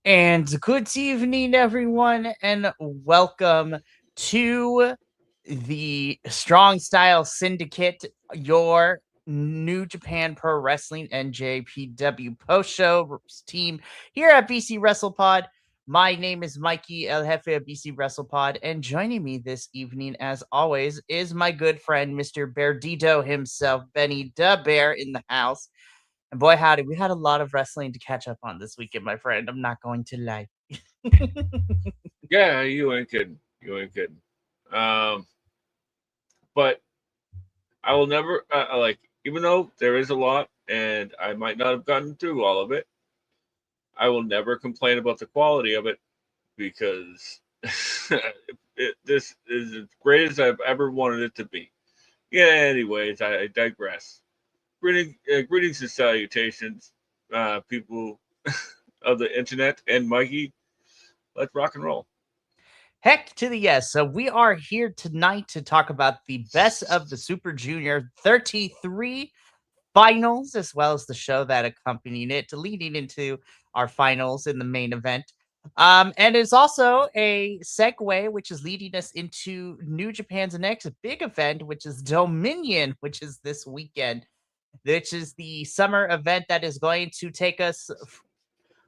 And good evening, everyone, and welcome to the Strong Style Syndicate, your New Japan Pro Wrestling NJPW post show team here at BC WrestlePod. My name is Mikey El Jefe of BC WrestlePod, and joining me this evening, as always, is my good friend, Mr. Berdito himself, Benny the Bear, in the house. And boy, howdy, we had a lot of wrestling to catch up on this weekend, my friend. I'm not going to lie. Yeah, you ain't kidding. You ain't kidding. Um, but I will never even though there is a lot, and I might not have gotten through all of it. I will never complain about the quality of it because this is as great as I've ever wanted it to be. Yeah. Anyways, I digress. Greetings and salutations, people of the internet, and Mikey. Let's rock and roll. Heck to the yes. So we are here tonight to talk about the best of the Super Junior 33 finals, as well as the show that accompanied it, leading into our finals in the main event. And it's also a segue, which is leading us into New Japan's next big event, which is Dominion, which is this weekend, which is the summer event that is going to take us,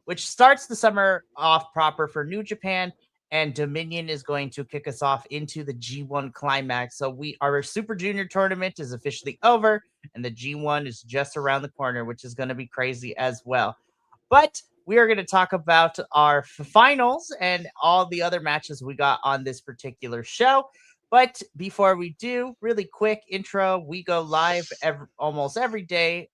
which starts the summer off proper for New Japan, and Dominion is going to kick us off into the G1 climax. So our Super Junior tournament is officially over, and the G1 is just around the corner, which is going to be crazy as well. But we are going to talk about our finals and all the other matches we got on this particular show. But before we do, really quick intro, we go live almost every day,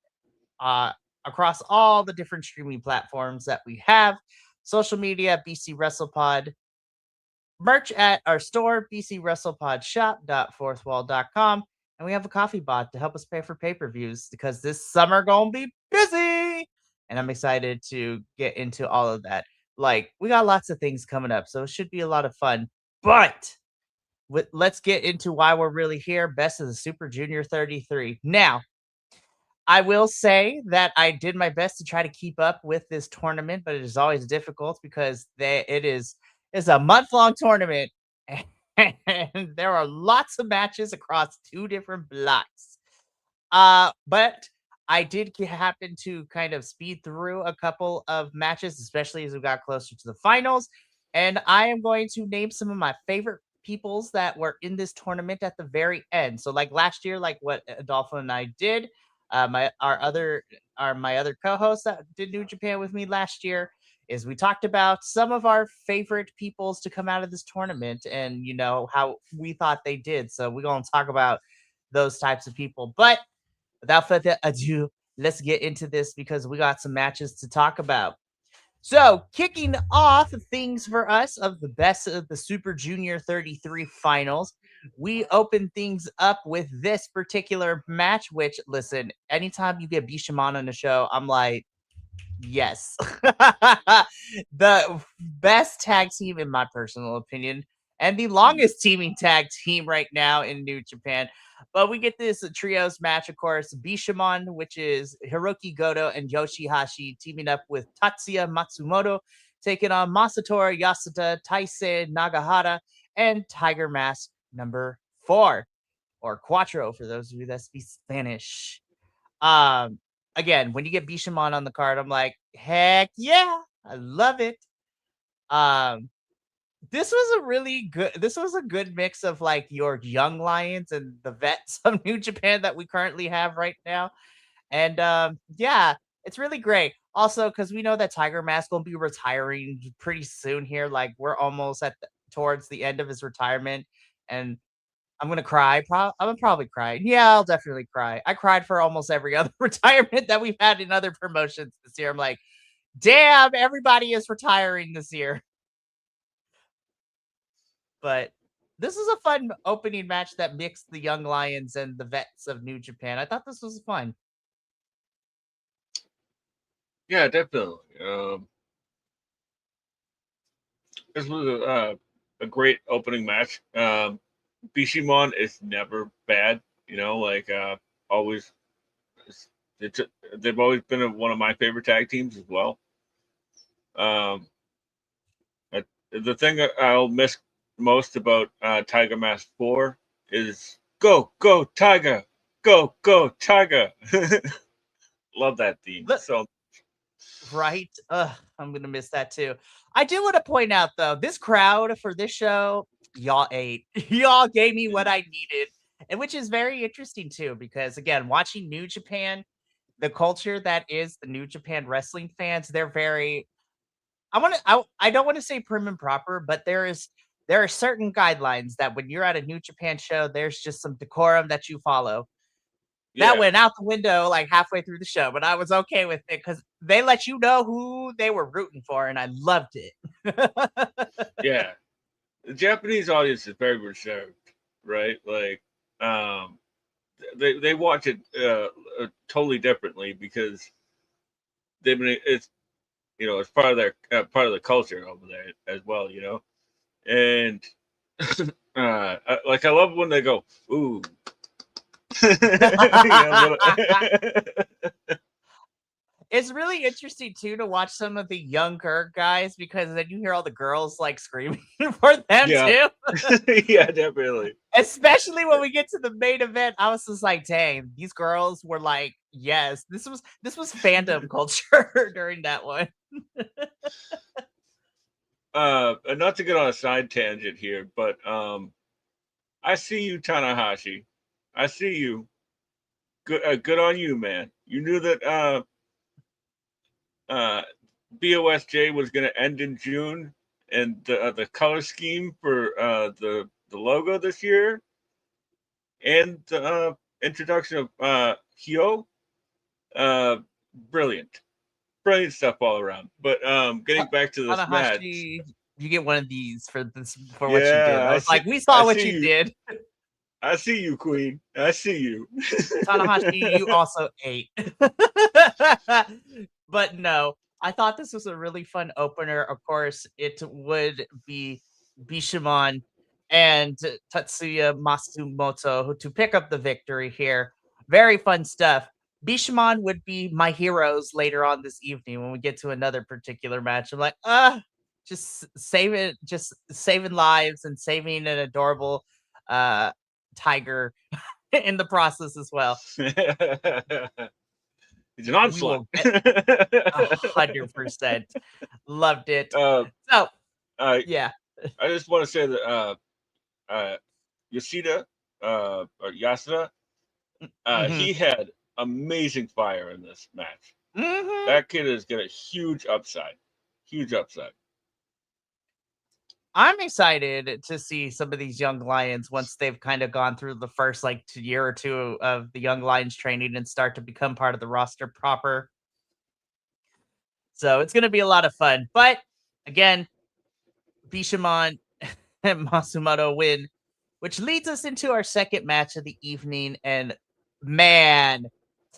uh, across all the different streaming platforms that we have. Social media, BC WrestlePod. Merch at our store, bcwrestlepodshop.fourthwall.com. And we have a coffee bot to help us pay for pay-per-views because this summer gonna be busy. And I'm excited to get into all of that. Like, we got lots of things coming up, so it should be a lot of fun. But let's get into why we're really here. Best of the Super Junior 33. Now, I will say that I did my best to try to keep up with this tournament, but it is always difficult because it's a month-long tournament, and there are lots of matches across two different blocks. But I did happen to kind of speed through a couple of matches, especially as we got closer to the finals. And I am going to name some of my favorite peoples that were in this tournament at the very end. So, like last year, like what Adolfo and I did, my other co-hosts that did New Japan with me last year, is we talked about some of our favorite peoples to come out of this tournament, and how we thought they did. So we're gonna talk about those types of people, but without further ado, let's get into this because we got some matches to talk about. So, kicking off things for us of the best of the Super Junior 33 finals, we open things up with this particular match, which, listen, anytime you get Bishamon on the show, I'm like, yes. The best tag team, in my personal opinion, and the longest teaming tag team right now in New Japan. But we get this trios match, of course, Bishamon, which is Hiroki Goto and Yoshihashi teaming up with Tatsuya Matsumoto, taking on Masatora Yasuda, Taisei Nagahara, and Tiger Mask number 4, or Cuatro for those of you that speak Spanish. Um, Again, when you get Bishamon on the card, I'm like, heck yeah, I love it. Um, this was a good mix of like your young lions and the vets of New Japan that we currently have right now. And yeah, it's really great. Also, because we know that Tiger Mask will be retiring pretty soon here. Like we're almost towards the end of his retirement, and I'm gonna cry. I'm gonna probably cry. Yeah, I'll definitely cry. I cried for almost every other retirement that we've had in other promotions this year. I'm like, damn, everybody is retiring this year. But this is a fun opening match that mixed the young lions and the vets of New Japan. I thought this was fun. Yeah, definitely. This was a great opening match. Bishimon is never bad. Always, it's, they've always been one of my favorite tag teams as well. Um, the thing that I'll miss most about Tiger Mask 4 is go, go, Tiger! Go, go, Tiger! Love that theme. Look, So, right? Ugh, I'm gonna miss that too. I do want to point out though, this crowd for this show, y'all ate. Y'all gave me what I needed. And which is very interesting too, because again, watching New Japan, the culture that is the New Japan wrestling fans, they're very I don't want to say prim and proper, but there are certain guidelines that when you're at a New Japan show, there's just some decorum that you follow. That yeah, went out the window like halfway through the show, but I was okay with it because they let you know who they were rooting for, and I loved it. yeah. The Japanese audience is very reserved, right? Like, um, they watch it totally differently because they've been it's it's part of their part of the culture over there as well, and like I love when they go ooh, but, It's really interesting too to watch some of the younger guys because then you hear all the girls like screaming for them yeah, too. yeah, definitely. Especially when we get to the main event, I was just like, dang, these girls were like, yes, this was fandom culture during that one. And not to get on a side tangent here, but I see you, Tanahashi. I see you. Good on you, man. You knew that uh, BOSJ was going to end in June, and the color scheme for the logo this year, and the introduction of Hyo, uh, brilliant, brilliant stuff all around. But getting back to this match, Tanahashi, you get one of these for what you did. yeah, I was like, we I saw what see you you, did. I see you, Queen, I see you. Tanahashi, you also ate. But no, I thought this was a really fun opener. Of course, it would be Bishamon and Tatsuya Matsumoto to pick up the victory here. Very fun stuff. Bishamon would be my heroes later on this evening when we get to another particular match. I'm like, just saving lives and saving an adorable tiger in the process as well. It's an We onslaught. will get 100%. Loved it. uh, So, I yeah. I just want to say that Yoshida or Yasuda, Mhm. he had amazing fire in this match. Mhm. That kid is got a huge upside, huge upside. I'm excited to see some of these young lions once they've kind of gone through the first like year or two of the young lions training and start to become part of the roster proper. So it's going to be a lot of fun. But again, Bishamon and Masumoto win, which leads us into our second match of the evening. And man,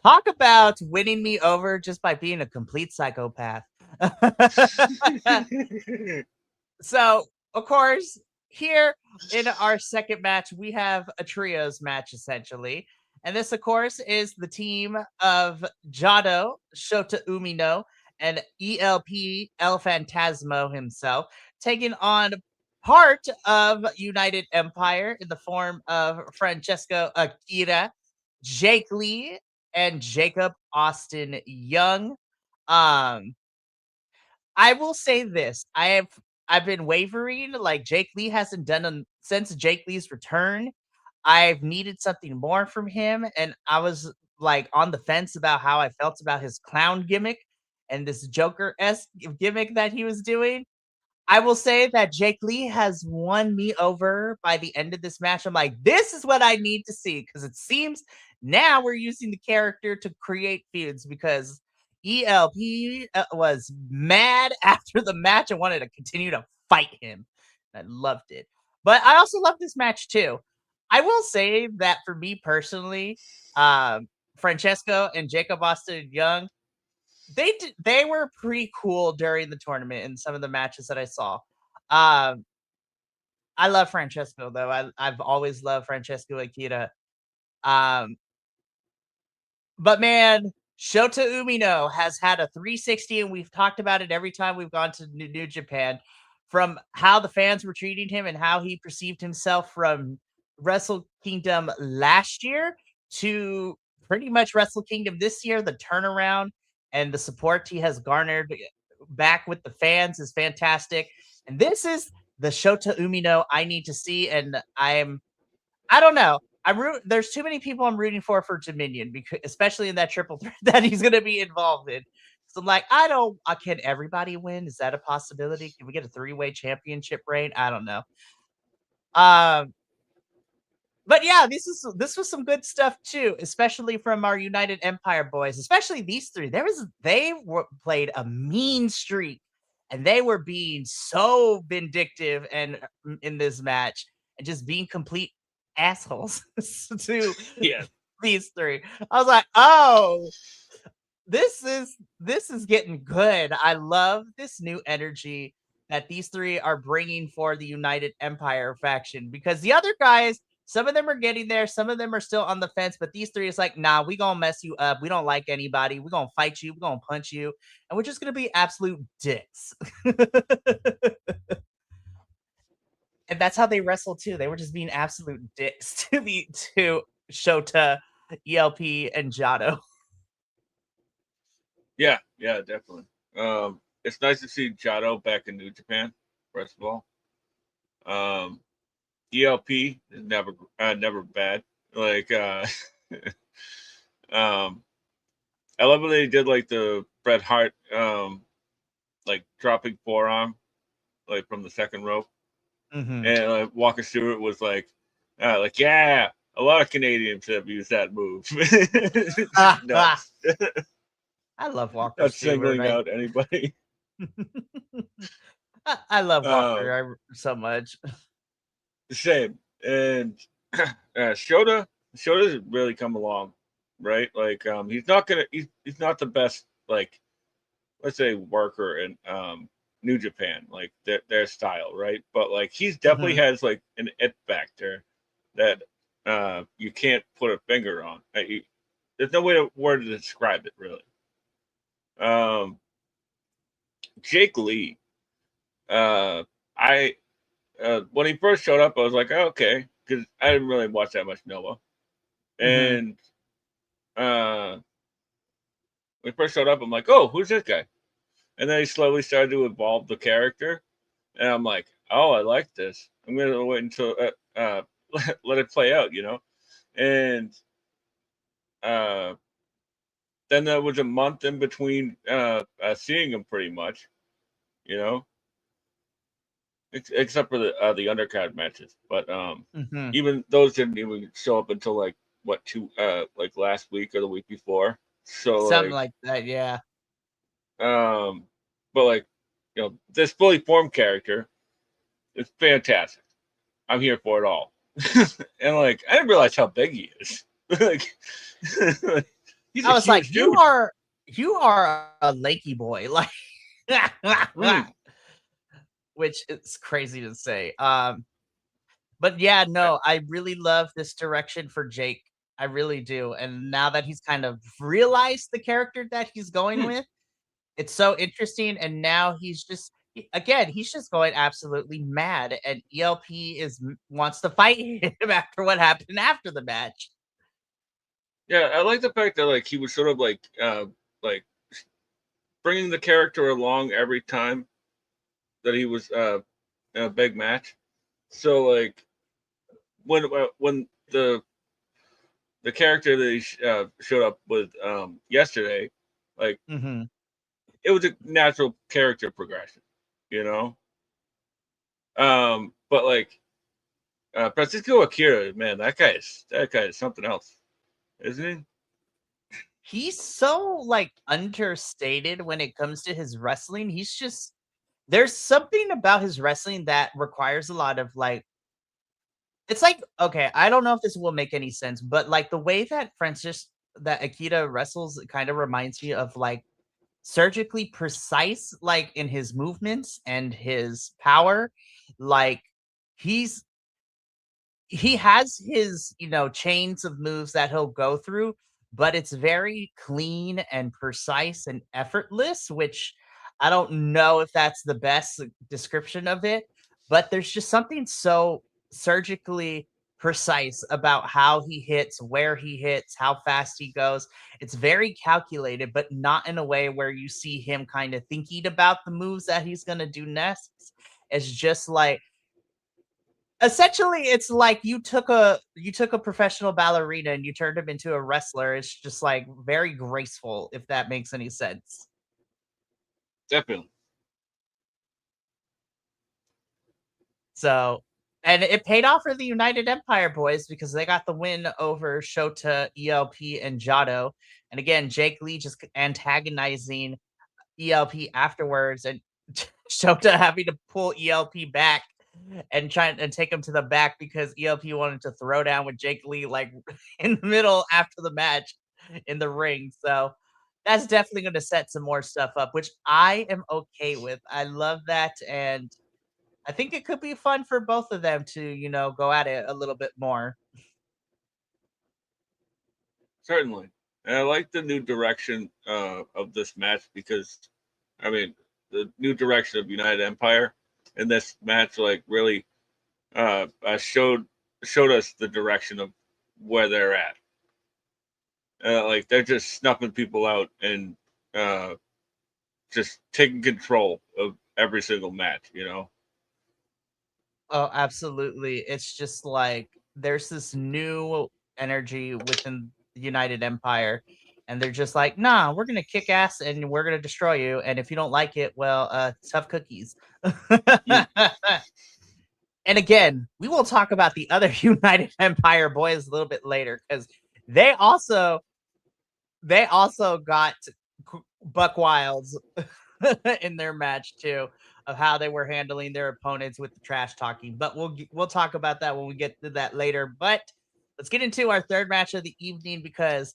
talk about winning me over just by being a complete psychopath. So, of course, here in our second match, we have a trios match essentially. And this, of course, is the team of Jado, Shota Umino, and ELP El Phantasmo himself, taking on part of United Empire in the form of Francesco Akira, Jake Lee, and Jacob Austin Young. Um, I will say this. I've been wavering. Like Jake Lee hasn't done since Jake Lee's return. I've needed something more from him, and I was like on the fence about how I felt about his clown gimmick and this Joker esque gimmick that he was doing. I will say that Jake Lee has won me over by the end of this match. I'm like, this is what I need to see because it seems now we're using the character to create feuds because ELP was mad after the match and wanted to continue to fight him. I loved it. But I also love this match too. I will say that for me personally, Francesco and Jacob Austin Young, they were pretty cool during the tournament in some of the matches that I saw. Um, I love Francesco though. I've always loved Francesco Akira. Um, but man, Shota Umino has had a 360, and we've talked about it every time we've gone to New Japan. from how the fans were treating him and how he perceived himself from Wrestle Kingdom last year to pretty much Wrestle Kingdom this year, the turnaround and the support he has garnered back with the fans is fantastic. And this is the Shota Umino I need to see. And I don't know. There's too many people I'm rooting for Dominion, because especially in that triple threat that he's going to be involved in. So I'm like, can everybody win? Is that a possibility? Can we get a 3-way championship reign? I don't know. But yeah, this was some good stuff too, especially from our United Empire boys, especially these three. Played a mean streak, and they were being so vindictive and in this match, and just being complete assholes to these three. I was like, oh, this is getting good. I love this new energy that these three are bringing for the United Empire faction, because the other guys, some of them are getting there, some of them are still on the fence, but these three is like, nah, we gonna mess you up. We don't like anybody. We're gonna fight you. We're gonna punch you, and we're just gonna be absolute dicks. And that's how they wrestled too. They were just being absolute dicks to Shota, ELP, and Jado. Yeah, definitely. It's nice to see Jado back in New Japan, first of all. ELP is never bad. Like I love when they did like the Bret Hart like dropping forearm like from the second rope. Mm-hmm. And Walker Stewart was yeah, a lot of Canadians have used that move. Nuts. I love Walker Not Stewart. singling out anybody. I love Walker so much. Same. And Shota's really come along, right? Like he's not the best, like, let's say, worker in New Japan, like their style, right? But like he's definitely has like an it factor that you can't put a finger on. There's no word to describe it, really. Jake Lee, I when he first showed up, I was like, oh, okay, because I didn't really watch that much Noah. And when he first showed up, I'm like, oh, who's this guy? And then he slowly started to evolve the character, and I'm like, oh, I like this. I'm gonna wait until let it play out, you know. And then there was a month in between seeing him, pretty much, you know, except for the undercard matches. But even those didn't even show up until like like last week or the week before. So something like that, yeah. But like, you know, this fully formed character is fantastic. I'm here for it all. And like, I didn't realize how big he is. Like, I was like, dude. you are a lanky boy, like, which is crazy to say. But yeah, no, I really love this direction for Jake. I really do. And now that he's kind of realized the character that he's going with, it's so interesting. And now he's just going absolutely mad. And ELP wants to fight him after what happened after the match. Yeah, I like the fact that like he was sort of like bringing the character along every time that he was in a big match. So like when the character that he showed up with yesterday, like it was a natural character progression, you know. But like Francisco Akira, man, that guy is something else, isn't he? He's so like understated when it comes to his wrestling. There's something about his wrestling that requires a lot of like, it's like, okay, I don't know if this will make any sense, but like the way that Akira wrestles kind of reminds me of like surgically precise, like in his movements and his power. Like he has his, chains of moves that he'll go through, but it's very clean and precise and effortless, which I don't know if that's the best description of it, but there's just something so surgically precise about how he hits, where he hits, how fast he goes. It's very calculated, but not in a way where you see him kind of thinking about the moves that he's going to do next. It's just like essentially it's like you took a professional ballerina and you turned him into a wrestler. It's just like very graceful, if that makes any sense. Definitely. So, and it paid off for the United Empire boys because they got the win over Shota, ELP, and Jado. And again, Jake Lee just antagonizing ELP afterwards, and Shota having to pull ELP back and try and take him to the back because ELP wanted to throw down with Jake Lee like in the middle after the match in the ring. So that's definitely going to set some more stuff up, which I am okay with. I love that, and I think it could be fun for both of them to, go at it a little bit more. Certainly. And I like the new direction of this match because, I mean, the new direction of United Empire in this match, like, really showed us the direction of where they're at. Like, they're just snuffing people out and just taking control of every single match, you know? Oh, absolutely. It's just like there's this new energy within the United Empire, and they're just like, nah, we're gonna kick ass and we're gonna destroy you. And if you don't like it, well, tough cookies. Mm. And again, we will talk about the other United Empire boys a little bit later because they also got Buck Wilds in their match too, of how they were handling their opponents with the trash talking. But we'll talk about that when we get to that later. But let's get into our third match of the evening because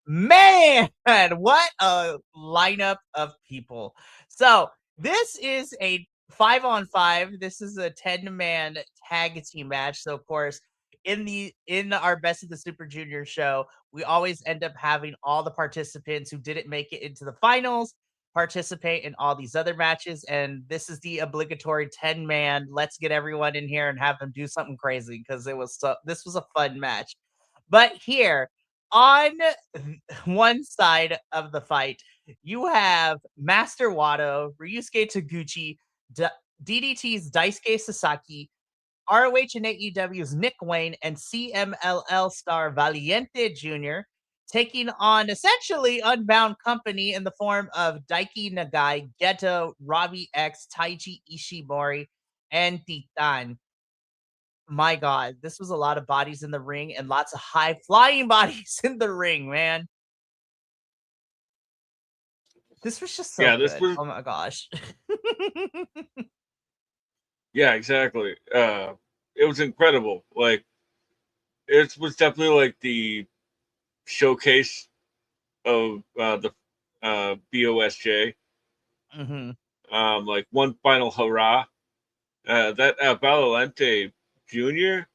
man, what a lineup of people. So this is a 5-on-5. This is a 10-man tag team match. So of course, in our Best of the Super Junior show, we always end up having all the participants who didn't make it into the finals participate in all these other matches. And this is the obligatory 10-man. Let's get everyone in here and have them do something crazy because this was a fun match. But here on one side of the fight, you have Master Wado, Ryusuke Taguchi, DDT's Daisuke Sasaki, ROH and AEW's Nick Wayne, and CMLL star Valiente Jr. taking on essentially Unbound Company in the form of Daiki Nagai, Geto, Robbie X, Taiji Ishimori, and Titan. My God, this was a lot of bodies in the ring and lots of high flying bodies in the ring, man. This was just so Yeah, this good. was Oh my gosh. yeah, exactly. It was incredible. Like, it was definitely like the showcase of the BOSJ. hmm Like, one final hurrah. That Valente Junior,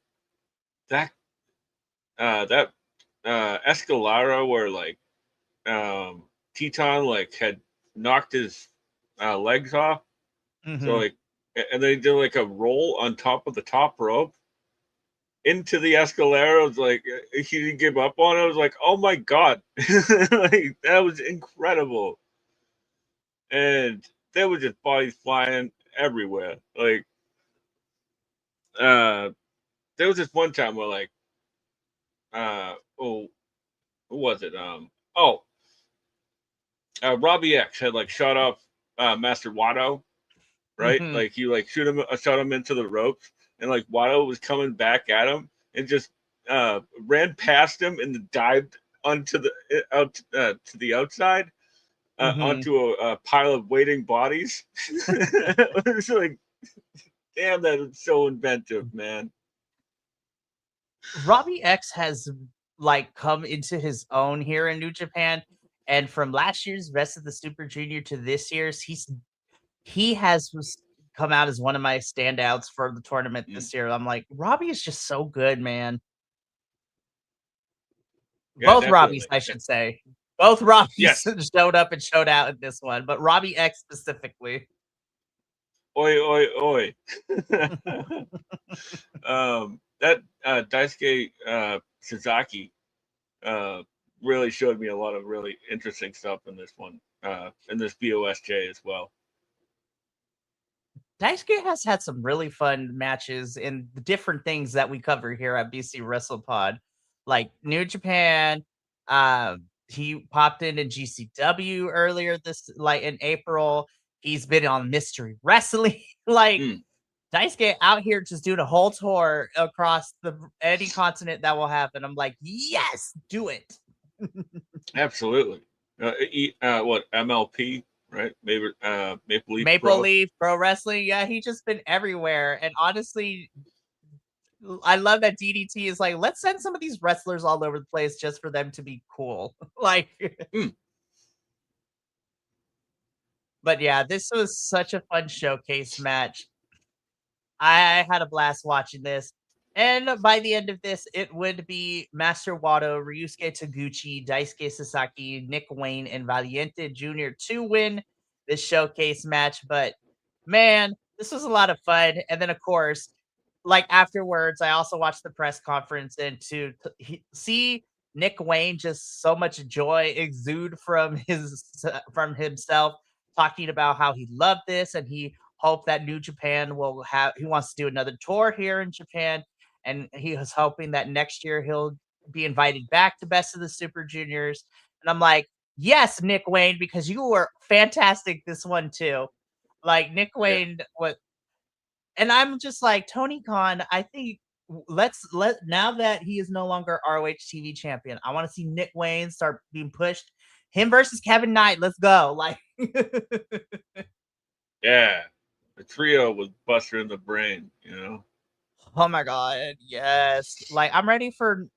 that that Escalaro, where like Teton like had knocked his legs off. So hmm like, and they did like a roll on top of the top rope into the Escalero. Like, he didn't give up on it. I was like, oh my god, like, that was incredible. And there was just bodies flying everywhere. Like, uh, there was this one time where like, oh, who was it? Oh, Robbie X had like shot off Master Watto, right? hmm Like, he like shot him into the ropes, and like Watto was coming back at him and just ran past him and dived onto the out to the outside, hmm onto a pile of waiting bodies. It was like, damn, that is so inventive, man. Robbie X has like come into his own here in New Japan, and from last year's Best of the Super Junior to this year's, he has come out as one of my standouts for the tournament Mm. this year. I'm like, Robbie is just so good, man. Yeah, Both Robbies, definitely. I should say. Both Robbies Yes. showed up and showed out in this one, but Robbie X specifically. Oi, oi, oi. That Daisuke Sasaki really showed me a lot of really interesting stuff in this one, in this BOSJ as well. Daisuke has had some really fun matches in the different things that we cover here at BC WrestlePod, like New Japan. He popped in GCW earlier this, like in April. He's been on Mystery Wrestling. Like Daisuke out here just doing a whole tour across any continent that will happen. I'm like, yes, do it. Absolutely. What MLP, right? Maybe Maple Leaf Pro Wrestling. Yeah, he just been everywhere. And honestly, I love that DDT is like, let's send some of these wrestlers all over the place just for them to be cool. Like, but yeah, this was such a fun showcase match. I had a blast watching this. And by the end of this, it would be Master Wato, Ryusuke Taguchi, Daisuke Sasaki, Nick Wayne, and Valiente Jr. to win this showcase match. But man, this was a lot of fun. And then, of course, like afterwards, I also watched the press conference and to see Nick Wayne just so much joy exude from himself, talking about how he loved this and he hoped that New Japan will have. He wants to do another tour here in Japan, and he was hoping that next year he'll be invited back to Best of the Super Juniors. And I'm like, yes, Nick Wayne, because you were fantastic this one too. Like Nick Wayne, what? And I'm just like, Tony Khan, I think now that he is no longer ROH TV champion, I want to see Nick Wayne start being pushed. Him versus Kevin Knight. Let's go. Like yeah. The trio was Buster in the Brain, you know. Oh my god, yes. Like I'm ready for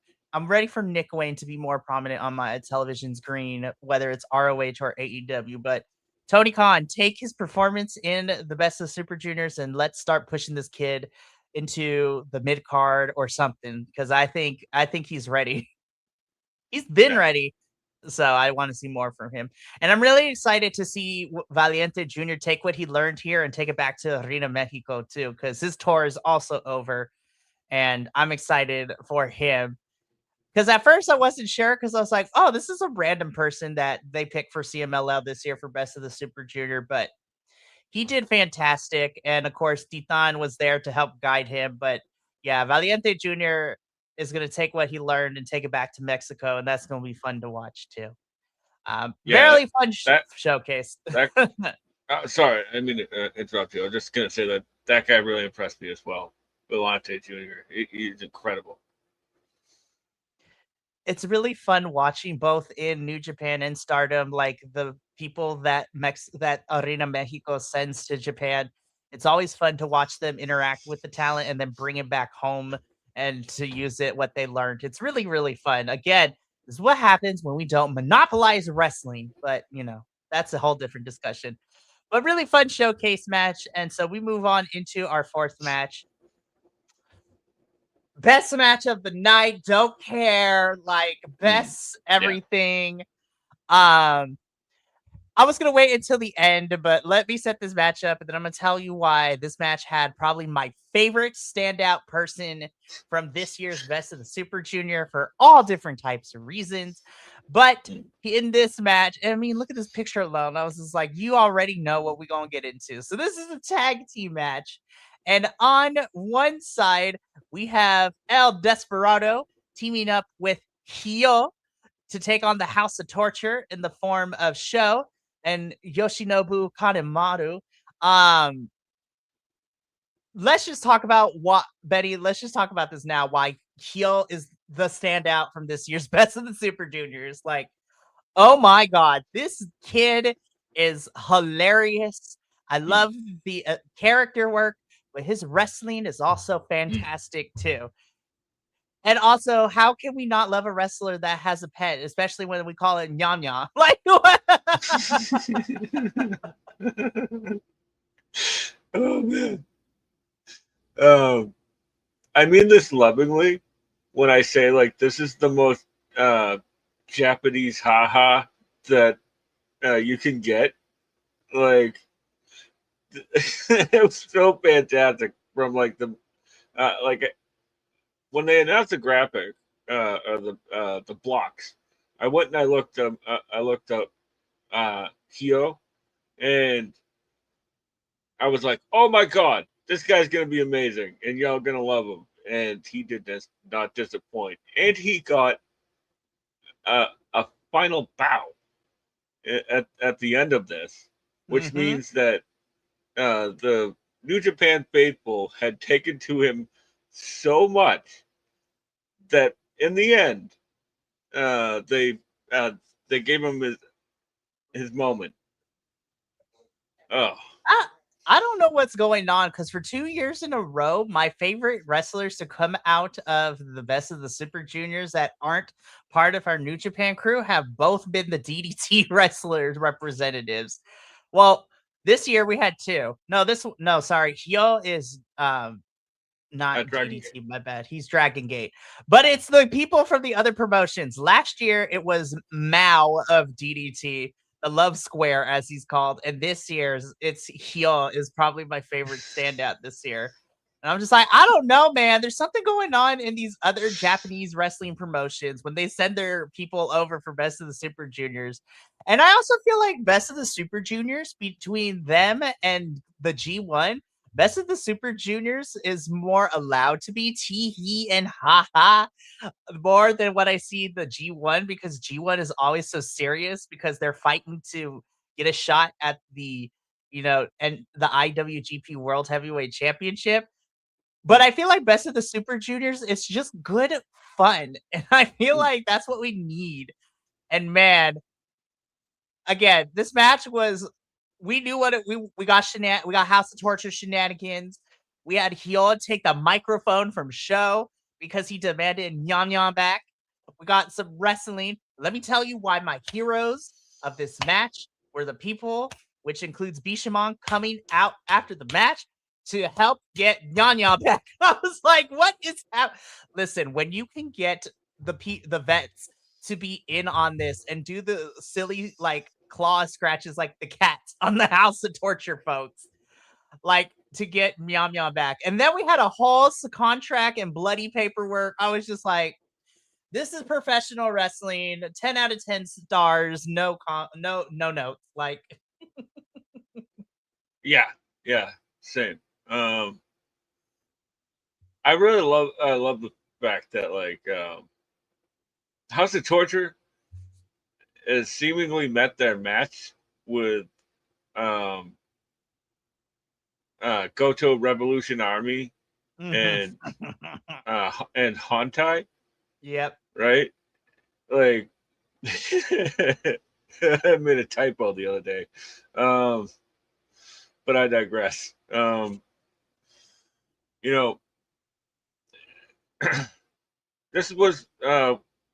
Nick Wayne to be more prominent on my television screen, whether it's ROH or AEW. But Tony Khan, take his performance in the Best of Super Juniors and let's start pushing this kid into the mid card or something. Because I think he's ready. He's been ready. So I want to see more from him. And I'm really excited to see Valiente Jr. take what he learned here and take it back to Arena Mexico too, because his tour is also over. And I'm excited for him. Because at first I wasn't sure because I was like, oh, this is a random person that they picked for CMLL this year for Best of the Super Junior. But he did fantastic. And of course, Titan was there to help guide him. But yeah, Valiente Jr. is going to take what he learned and take it back to Mexico. And that's going to be fun to watch too. Very fun showcase. Sorry, I mean to interrupt you. I was just going to say that guy really impressed me as well. Valiente Jr. He's incredible. It's really fun watching both in New Japan and Stardom, like the people that Arena Mexico sends to Japan. It's always fun to watch them interact with the talent and then bring it back home and to use what they learned. It's really, really fun. Again, this is what happens when we don't monopolize wrestling, but that's a whole different discussion. But really fun showcase match. And so we move on into our fourth match. Best match of the night, don't care, like best everything. I was gonna wait until the end, but let me set this match up, and then I'm gonna tell you why this match had probably my favorite standout person from this year's Best of the Super Junior for all different types of reasons. But in this match, I mean, look at this picture alone. I was just like, you already know what we're gonna get into. So this is a tag team match. And on one side, we have El Desperado teaming up with Hyo to take on the House of Torture in the form of Sho and Yoshinobu Kanemaru. Let's just talk about Betty. Let's just talk about this now. Why Hyo is the standout from this year's Best of the Super Juniors. Like, oh my God, this kid is hilarious. I love the character work, but his wrestling is also fantastic too. And also, how can we not love a wrestler that has a pet, especially when we call it Nya Nya? Like, what? Oh man. I mean this lovingly when I say like this is the most Japanese haha that you can get. Like it was so fantastic from like like when they announced the graphic or the blocks. I went and I looked up Hio, and I was like, oh my god, this guy's gonna be amazing, and y'all gonna love him. And he did this not disappoint, and he got a final bow at the end of this, which Mm-hmm. means that the New Japan faithful had taken to him so much that in the end, uh, they uh, they gave him his moment. Oh, I, I don't know what's going on because for 2 years in a row, my favorite wrestlers to come out of the best of the Super Juniors that aren't part of our New Japan crew have both been the DDT wrestlers representatives. Well, this year we had two. No, sorry. Hyo is not Dragon Gate. DDT, my bad. He's Dragon Gate. But it's the people from the other promotions. Last year it was Mao of DDT, the Love Square as he's called, and this year's it's Hyo is probably my favorite standout this year. And I'm just like, I don't know, man. There's something going on in these other Japanese wrestling promotions when they send their people over for Best of the Super Juniors. And I also feel like Best of the Super Juniors between them and the G1, Best of the Super Juniors is more allowed to be tee hee and ha ha more than what I see the G1 because G1 is always so serious because they're fighting to get a shot at the and the IWGP World Heavyweight Championship. But I feel like Best of the Super Juniors it's just good fun and I feel like that's what we need. And man, again, this match was we knew what we got we got House of Torture shenanigans. We had Hyo take the microphone from Show because he demanded Nyan Nyan back. We got some wrestling. Let me tell you why my heroes of this match were the people, which includes Bishamon coming out after the match to help get Nyan Nyan back. I was like, what is happening? Listen, when you can get the vets to be in on this and do the silly like claw scratches like the cats on the House of Torture folks, like to get Meow Meow back. And then we had a whole contract and bloody paperwork. I was just like, this is professional wrestling. 10 out of 10 stars. No notes. Like, yeah, yeah, same. I really love the fact that like House of Torture has seemingly met their match with um Goto Revolution Army and Hontai, yep. right? Like I made a typo the other day. Um but I digress. You know, this was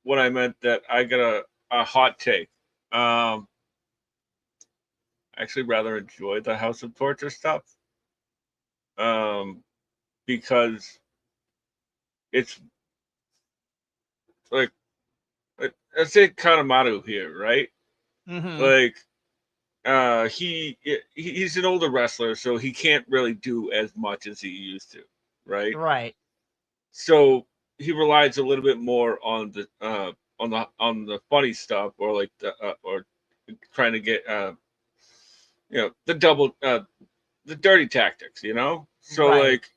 what I meant that I got a hot take. I actually rather enjoy the House of Torture stuff. Um because it's like let's say Kanemaru here, right? Mm-hmm. Like he's an older wrestler, so he can't really do as much as he used to, right? Right. So he relies a little bit more on the funny stuff or like or trying to get the the dirty tactics, you know. So Right. like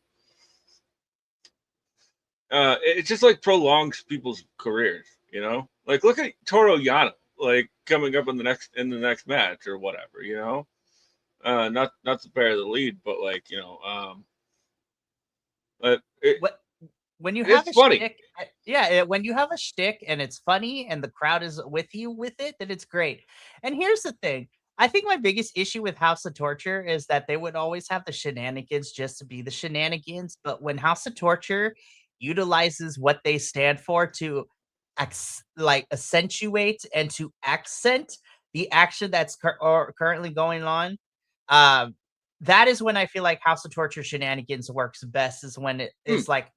it just like prolongs people's careers, you know. Like look at Toro Yano, like coming up in the next match or whatever, you know. Not to bear the lead, but like but What when you have it's a funny. shtick, when you have a shtick and it's funny and the crowd is with you with it, then it's great. And here's the thing. I think my biggest issue with House of Torture is that they would always have the shenanigans just to be the shenanigans. But when House of Torture utilizes what they stand for to like accentuate and to accent the action that's currently going on, um, that is when I feel like House of Torture shenanigans works best. Is when it Hmm. is like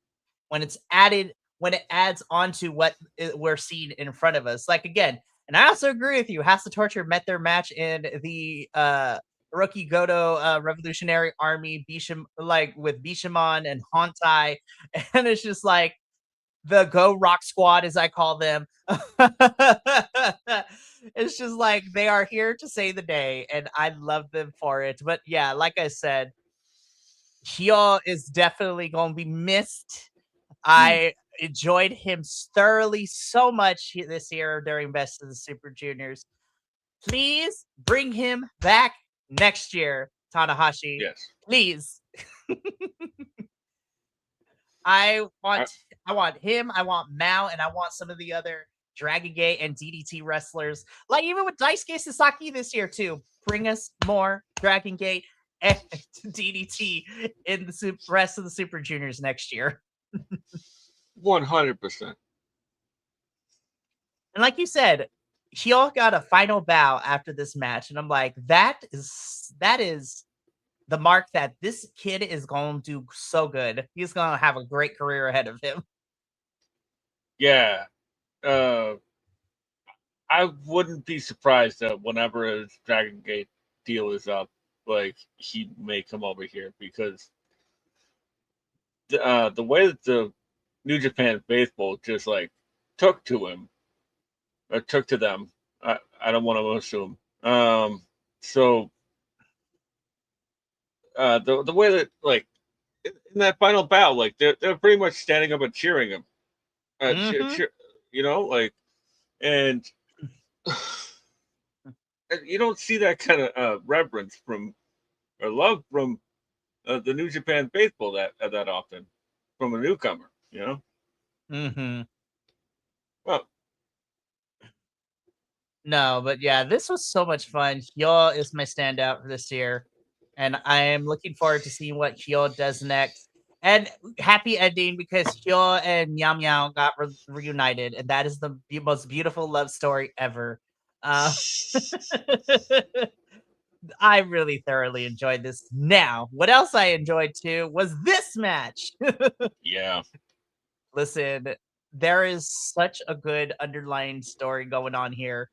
when it's added when it adds onto what we're seeing in front of us. Like again, And I also agree with you. House of Torture met their match in the Rookie Goto Revolutionary Army with Bishamon and Hontai. And it's just like the Go Rock Squad, as I call them. It's just like they are here to save the day, and I love them for it. But yeah, like I said, Hyo is definitely going to be missed. I enjoyed him thoroughly so much this year during Best of the Super Juniors. Please bring him back next year, Tanahashi. Yes. Please. I want him, I want Mao, and I want some of the other Dragon Gate and DDT wrestlers. Like even with Daisuke Sasaki this year too. Bring us more Dragon Gate and DDT in the rest of the Super Juniors next year. 100%. And like you said, he all got a final bow after this match, and I'm like, that is the mark that this kid is going to do so good. He's going to have a great career ahead of him. Yeah. I wouldn't be surprised that whenever his Dragon Gate deal is up, like he may come over here because the way that the New Japan faithful just like took to him or took to them, I don't want to assume. So the way that like in that final bout, like they're pretty much standing up and cheering him, you know, like, and you don't see that kind of reverence from or love from the New Japan faithful that often from a newcomer, you know. Mm-hmm. Well, no, but yeah, this was so much fun. Hyo is my standout for this year, and I am looking forward to seeing what Hyo does next. And happy ending because Hyo and Meow Meow got reunited, and that is the most beautiful love story ever. I really thoroughly enjoyed this. Now, what else I enjoyed too was this match. yeah. Listen, there is such a good underlying story going on here,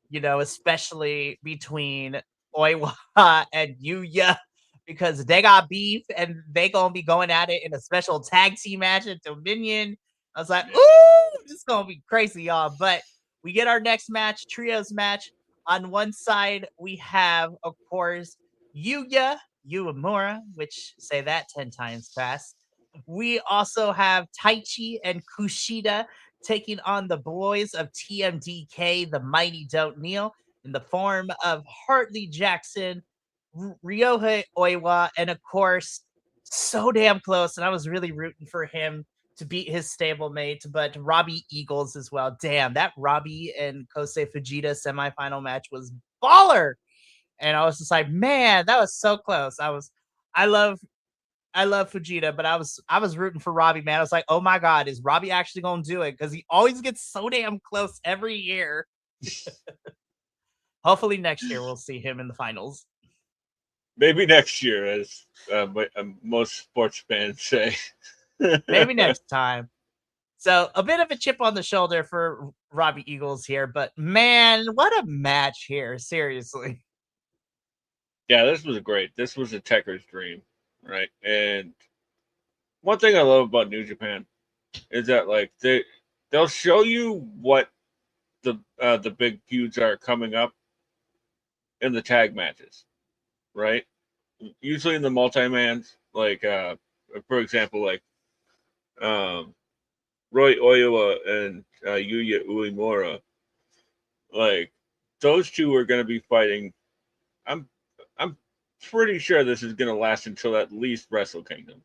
you know, especially between Oiwa and Yuya, because they got beef and they gonna be going at it in a special tag team match at Dominion. I was like, ooh, this is gonna be crazy, y'all. But we get our next match, trios match. On one side, we have, of course, Yuya Uemura, which say that 10 times fast. We also have Taichi and Kushida taking on the boys of TMDK, the Mighty Don't Kneel, in the form of Hartley Jackson, Ryohei Oiwa, and of course, so damn close. And I was really rooting for him to beat his stablemate, but Robbie Eagles as well. Damn, that Robbie and Kosei Fujita semifinal match was baller. And I was just like, man, that was so close. I love Fujita, but I was rooting for Robbie, man. I was like, oh my god, is Robbie actually gonna do it? Because he always gets so damn close every year. Hopefully next year we'll see him in the finals. Maybe next year, as most sports fans say. Maybe next time. So a bit of a chip on the shoulder for Robbie Eagles here, but man, what a match here! Seriously. Yeah, this was great. This was a Tekker's dream, right? And one thing I love about New Japan is that like they'll show you what the big feuds are coming up in the tag matches, right? Usually in the multi-mans, like for example, like Roy Oyoa and Yuya Uemura, like those two are going to be fighting. I'm pretty sure this is going to last until at least Wrestle Kingdom,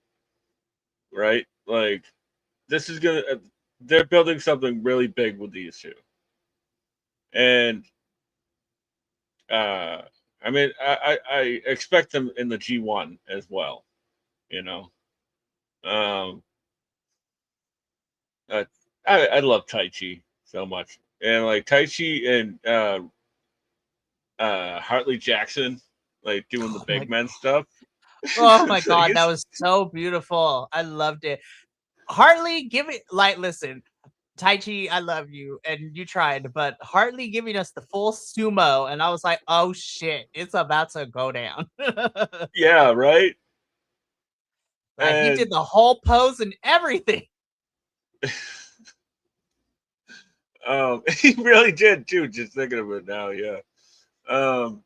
right? Like this is going to they're building something really big with these two, and I mean I expect them in the G1 as well, you know. Um, I love Taichi so much, and like Taichi and Hartley Jackson, like doing the big men stuff. Oh my god, that was so beautiful. I loved it. Hartley, give it like listen. Taichi, I love you, and you tried, but Hartley giving us the full sumo, and I was like, oh shit, it's about to go down. Yeah, right. Like he And did the whole pose and everything. he really did too. Just thinking of it now, yeah. Um,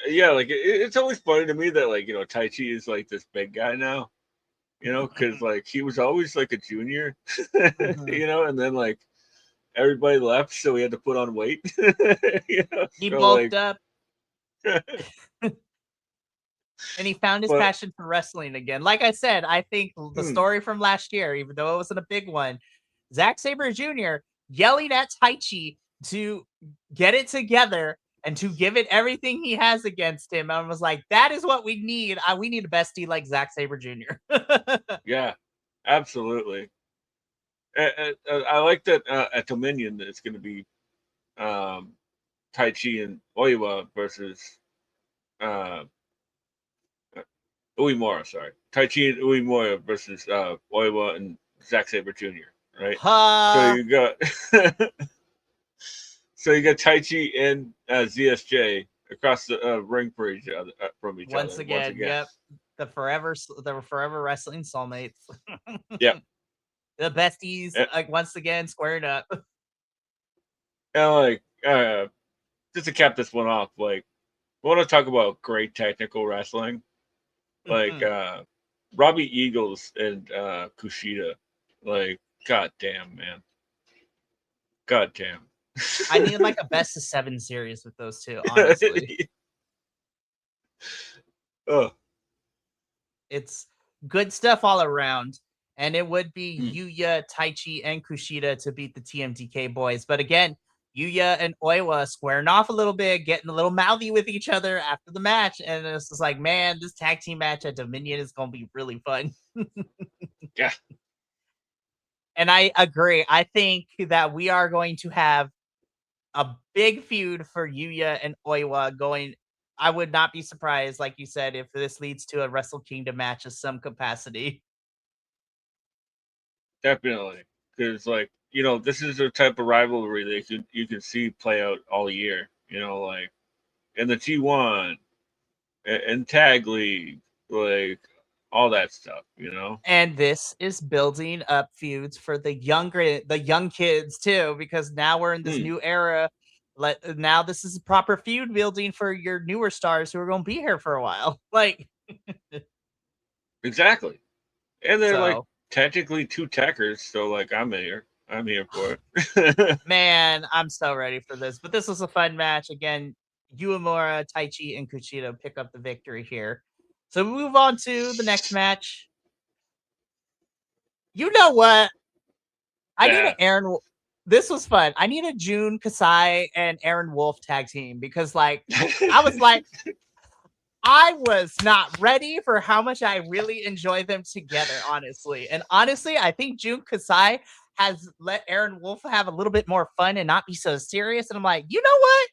yeah, like it's always funny to me that like Taichi is like this big guy now. Because like he was always like a junior, Mhm. and then like everybody left, so he had to put on weight. He So bulked like, up and he found his but passion for wrestling again. Like I said, I think the hmm, story from last year, even though it wasn't a big one, Zack Sabre Jr. yelling at Taichi to get it together and to give it everything he has against him. I was like, that is what we need. We need a bestie like Zack Sabre Jr. yeah, absolutely. I like that at Dominion that it's going to be um, Tai Chi and Oiwa versus uh, Uemura. Sorry, Tai Chi and Uemura versus Oiwa and Zack Sabre Jr. Right. So Ha! you got Tai Chi and ZSJ across the ring for each other from each Once other once again, again. yep. The forever wrestling soulmates. Yep. The besties, And, like once again, squared up. and like just to cap this one off, like I want to talk about great technical wrestling, like Robbie Eagles and Kushida. Like, god damn, man. God damn. I needed like a best of 7 series with those two, honestly. Oh. It's good stuff all around. And it would be Mm. Yuya, Taichi, and Kushida to beat the TMDK boys. But again, Yuya and Oiwa squaring off a little bit, getting a little mouthy with each other after the match. And it's just like, man, this tag team match at Dominion is going to be really fun. Yeah. And I agree. I think that we are going to have a big feud for Yuya and Oiwa going. I would not be surprised, like you said, if this leads to a Wrestle Kingdom match of some capacity. Definitely. Because like, this is a type of rivalry that you can see play out all year. Like in the G1 and Tag League, like all that stuff. And this is building up feuds for the young kids too, because now we're in this Hmm. new era. Now this is proper feud building for your newer stars who are going to be here for a while. Like, Exactly. And they're like so technically two techers, so like I'm here. I'm here for it. man, I'm so ready for this. But this was a fun match. Again, Uemura, Taichi, and Kushida pick up the victory here. So we move on to the next match. You know what? I need an Yeah. Aaron. This was fun. I need a June Kasai and Aaron Wolf tag team because, like, I was like, I was not ready for how much I really enjoy them together, honestly. And honestly, I think June Kasai has let Aaron Wolf have a little bit more fun and not be so serious. And I'm like, you know what?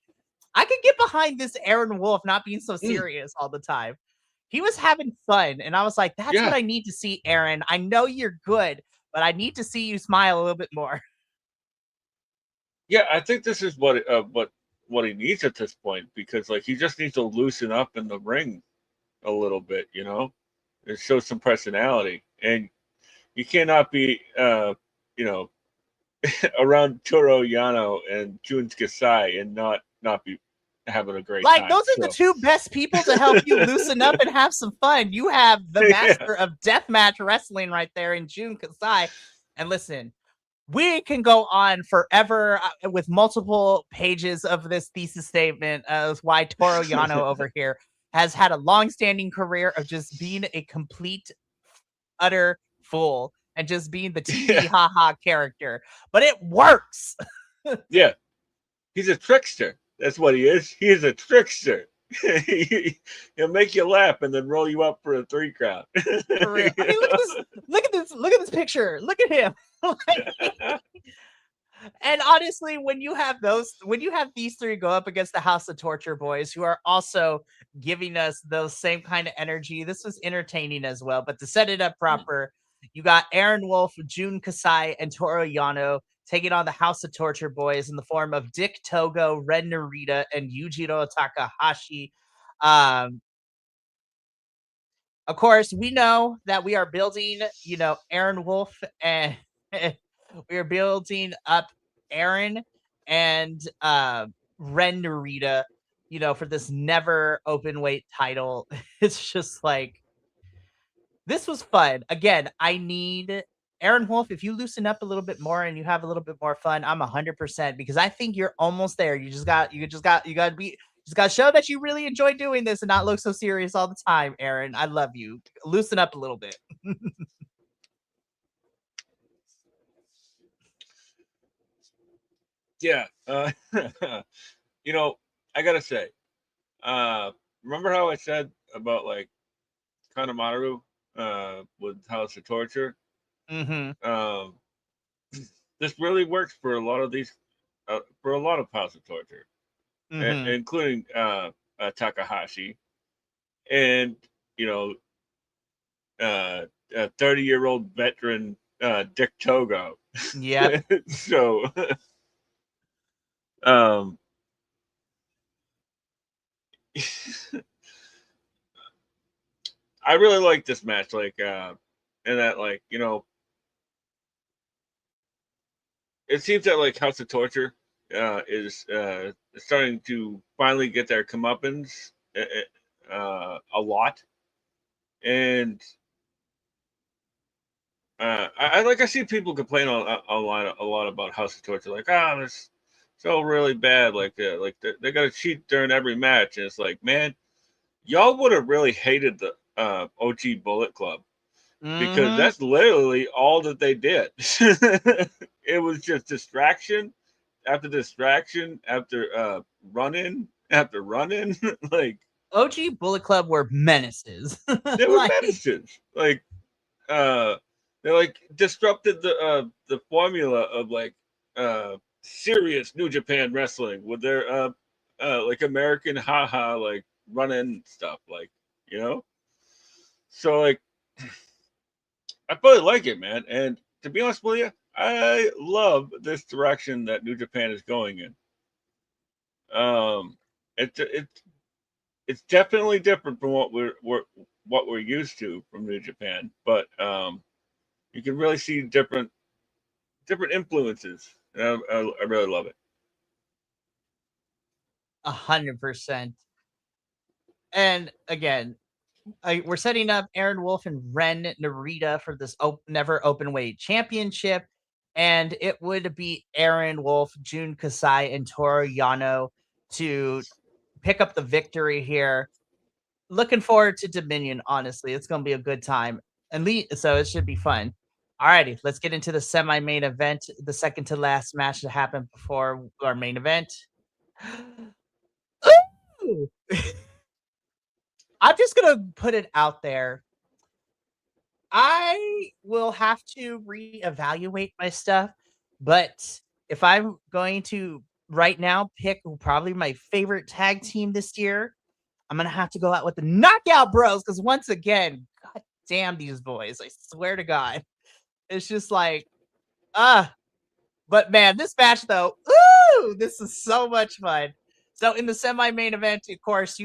I could get behind this Aaron Wolf not being so Mm, serious all the time. He was having fun, and I was like, that's what yeah. I need to see, Aaron. I know you're good, but I need to see you smile a little bit more. Yeah, I think this is what he needs at this point because like he just needs to loosen up in the ring a little bit, and show some personality. And you cannot be you know, around Toro Yano and Jun Kasai and not be having a great Like, time. those are the So two best people to help you loosen up and have some fun. You have the yeah. master of deathmatch wrestling right there in Jun Kasai. And listen, we can go on forever with multiple pages of this thesis statement of why Toro Yano over here has had a long-standing career of just being a complete, utter fool and just being the TV Yeah. haha character. But it works. Yeah. He's a trickster. That's what he is. He is a trickster. He'll make you laugh and then roll you up for a 3 count. For real. I mean, look at this picture. Look at him. And honestly, when you have these three go up against the House of Torture boys, who are also giving us those same kind of energy, this was entertaining as well. But to set it up proper, You got Aaron Wolf, Jun Kasai, and Toru Yano taking on the House of Torture boys in the form of Dick Togo, Ren Narita, and Yujiro Takahashi. Um, of course, we know that we are building, Aaron Wolf, and we are building up Aaron and Ren Narita, for this never open weight title. It's just like, this was fun. Again, I need Aaron Wolf. If you loosen up a little bit more and you have a little bit more fun, I'm 100%, because I think you're almost there. You got to show that you really enjoy doing this and not look so serious all the time, Aaron. I love you. Loosen up a little bit. Yeah. I gotta say, remember how I said about like Kanemaru with House of Torture? Mm-hmm. This really works for a lot of these, for a lot of House of Torture, Mm-hmm. including Takahashi, and you know, a 30-year-old veteran Dick Togo. Yep. So, um, I really like this match. Like, and that, like, it seems that like House of Torture is starting to finally get their comeuppance a lot, and I see people complain a lot about House of Torture, like, this so really bad, like they got to cheat during every match, and it's like, man, y'all would have really hated the OG Bullet Club, because Mm-hmm. that's literally all that they did. It was just distraction after distraction after run-in after run-in. Like, OG Bullet Club were menaces. they were Like, menaces. Like, uh they like disrupted the formula of like serious New Japan wrestling with their like American haha like run-in stuff, like, you know. So like, I really like it, man. And to be honest with you, I love this direction that New Japan is going in. Um, it's definitely different from what we're used to from New Japan, but you can really see different influences. And I really love it. 100%. And again, we're setting up Aaron Wolf and Ren Narita for this never open weight championship. And it would be Aaron Wolf, Jun Kasai, and Toru Yano to pick up the victory here. Looking forward to Dominion, honestly. It's going to be a good time. So it should be fun. Alrighty, let's get into the semi-main event, the second to last match that happened before our main event. Ooh! I'm just gonna put it out there. I will have to reevaluate my stuff, but if I'm going to right now pick probably my favorite tag team this year, I'm gonna have to go out with the Knockout Bros, because once again, god damn these boys, I swear to God. It's just like, ah, but man, this match though, ooh, this is so much fun. So in the semi-main event, of course,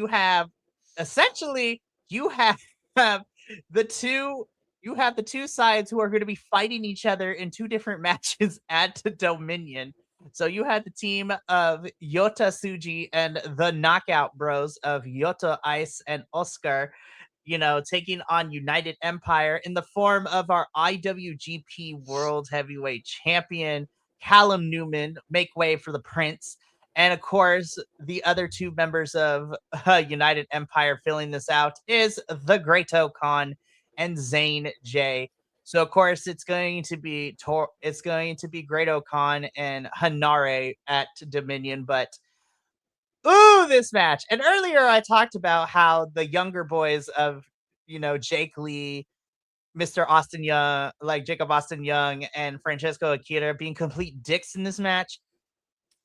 essentially you have the two the two sides who are going to be fighting each other in two different matches at Dominion. So you had the team of Yota Tsuji and the Knockout Bros of Yota Ice and Oscar, taking on United Empire in the form of our IWGP World Heavyweight Champion, Callum Newman, make way for the Prince. And of course, the other two members of United Empire filling this out is the Great Khan and Zane J. So of course, it's going to be Great Khan and Hanare at Dominion, but ooh, this match. And earlier I talked about how the younger boys of, Jake Lee, Mr. Austin Young, like Jacob Austin Young and Francesco Akira being complete dicks in this match.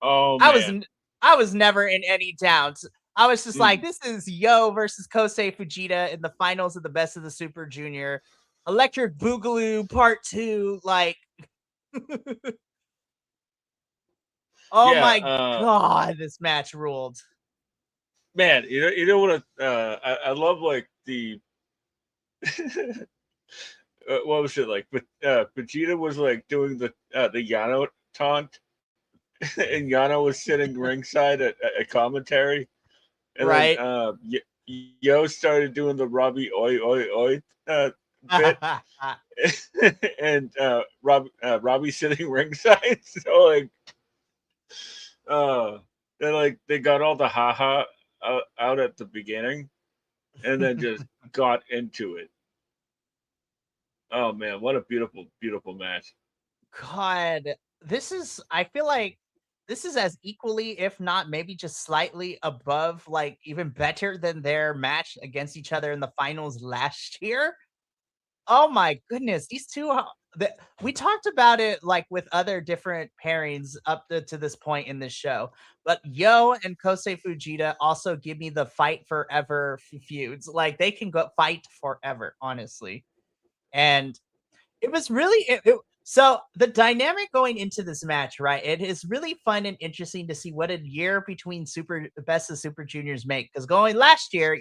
Oh I was man. I was never in any doubts. I was just like, Mm. this is Yo versus Kosei Fujita in the finals of the Best of the Super Junior. Electric Boogaloo Part 2. Like, oh Yeah, my god, this match ruled. man, you know what? I love like the what was it like? But Vegeta was like doing the Yano taunt, and Yano was sitting ringside at commentary, and then Right? Yo started doing the Robbie Oi Oi Oi bit, and Robbie sitting ringside. So like, uh, they got all the haha out at the beginning, and then just got into it. Oh man, what a beautiful, beautiful match. God, I feel like this is as equally, if not maybe just slightly above, like even better than their match against each other in the finals last year. Oh my goodness, these two we talked about it like with other different pairings to this point in this show, but Yo and Kosei Fujita also give me the fight forever feuds. Like they can go fight forever, honestly. And it was really so the dynamic going into this match, right? It is really fun and interesting to see what a year between Super Best of Super Juniors make. Because going last year,